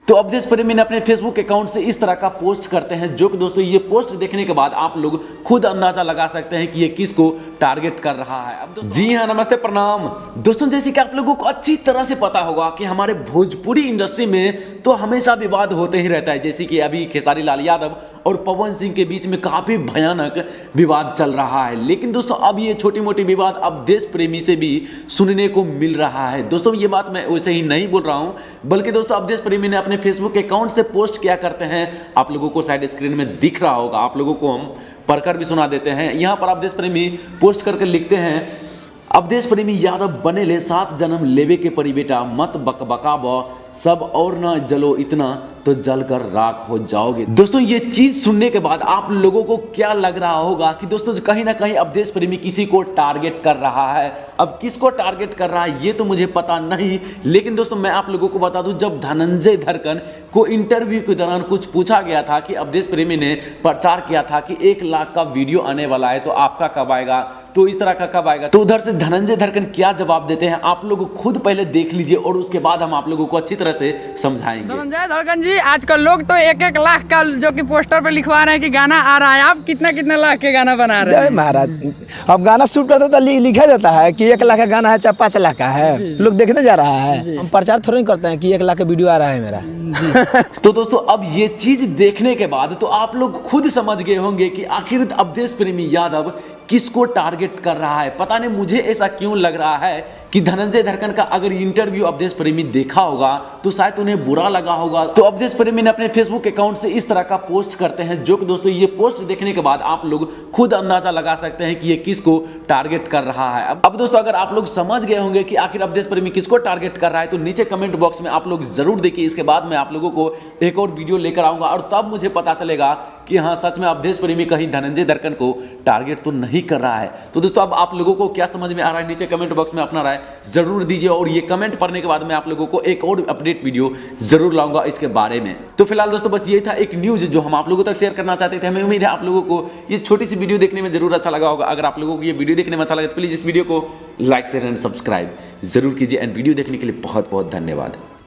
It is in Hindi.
तो अब देश प्रेमी ने अपने फेसबुक अकाउंट से इस तरह का पोस्ट करते हैं, जो कि दोस्तों ये पोस्ट देखने के बाद आप लोग खुद अंदाजा लगा सकते हैं कि ये किसको टारगेट कर रहा है। अब जी हाँ, नमस्ते, प्रणाम दोस्तों। जैसे कि आप लोगों को अच्छी तरह से पता होगा कि हमारे भोजपुरी इंडस्ट्री में तो हमेशा विवाद होते ही रहता है। जैसे कि अभी खेसारी लाल यादव और पवन सिंह के बीच में काफी भयानक विवाद चल रहा है। लेकिन दोस्तों अब ये छोटी मोटी विवाद अब देश प्रेमी से भी सुनने को मिल रहा है। दोस्तों ये बात मैं वैसे ही नहीं बोल रहा हूं, बल्कि दोस्तों अब देश प्रेमी ने अपने फेसबुक अकाउंट से पोस्ट किया करते हैं। आप लोगों को साइड स्क्रीन में दिख रहा होगा, आप लोगों को हम पढ़कर भी सुना देते हैं। यहां पर आप देश प्रेमी पोस्ट करके लिखते हैं, अब देश प्रेमी यादव बने ले 7 जन्म लेवे के परी बेटा, मत बकबकाब सब और ना जलो इतना तो जलकर राख हो जाओगे। दोस्तों ये चीज सुनने के बाद आप लोगों को क्या लग रहा होगा कि दोस्तों कहीं ना कहीं अब देश प्रेमी किसी को टारगेट कर रहा है। अब किसको टारगेट कर रहा है ये तो मुझे पता नहीं, लेकिन दोस्तों मैं आप लोगों को बता दूं, जब धनंजय धड़कन को इंटरव्यू के दौरान कुछ पूछा गया था कि अब देश प्रेमी ने प्रचार किया था कि 1 लाख का वीडियो आने वाला है, तो आपका कब आएगा, तो इस तरह का कब आएगा, तो उधर से धनंजय धड़कन क्या जवाब देते हैं आप लोग खुद पहले देख लीजिए और उसके बाद हम आप लोगों को अच्छी तरह से समझाएंगे। धनंजय धड़कन जी, आजकल लोग तो 1-1 लाख का जो कि पोस्टर पे लिखवा रहे हैं कि गाना आ रहा है, आप कितना लाख के गाना बना रहे हैं? महाराज अब गाना शूट करते तो लिखा जाता है कि 1 लाख का गाना है चाहे 5 लाख का है, लोग देखने जा रहा है। हम प्रचार थोड़ा नहीं करते हैं कि 1 लाख का वीडियो आ रहा है मेरा। तो दोस्तों अब ये चीज देखने के बाद तो आप लोग खुद समझ गए होंगे कि आखिर अब देश प्रेमी यादव किसको टारगेट कर रहा है। पता नहीं मुझे ऐसा क्यों लग रहा है कि धनंजय धड़कन का अगर इंटरव्यू अवधेश प्रेमी देखा होगा तो शायद उन्हें बुरा लगा होगा। तो अवधेश प्रेमी ने अपने फेसबुक अकाउंट से इस तरह का पोस्ट करते हैं, जो कि दोस्तों ये पोस्ट देखने के बाद आप लोग खुद अंदाजा लगा सकते हैं कि ये किसको टारगेट कर रहा है। अब दोस्तों अगर आप लोग समझ गए होंगे कि आखिर अवधेश प्रेमी किसको टारगेट कर रहा है, तो नीचे कमेंट बॉक्स में आप लोग जरूर देखिए। इसके बाद मैं आप लोगों को एक और वीडियो लेकर आऊंगा और तब मुझे पता चलेगा कि हाँ सच में अवधेश प्रेमी कहीं धनंजय धड़कन को टारगेट तो नहीं कर रहा है। तो दोस्तों अब आप लोगों को क्या समझ में आ रहा है, नीचे कमेंट बॉक्स में अपना राय जरूर दीजिए और ये कमेंट पढ़ने के बाद मैं आप लोगों को एक और अपडेट वीडियो जरूर लाऊंगा इसके बारे में। तो फिलहाल दोस्तों बस ये था एक न्यूज जो हम आप लोगों तक शेयर करना चाहते थे। हमें उम्मीद है आप लोगों को ये छोटी सी वीडियो देखने में जरूर अच्छा लगा होगा। अगर आप लोगों को ये वीडियो देखने में अच्छा लगा तो प्लीज इस वीडियो को लाइक शेयर एंड सब्सक्राइब जरूर कीजिए। एंड वीडियो देखने के लिए बहुत बहुत धन्यवाद।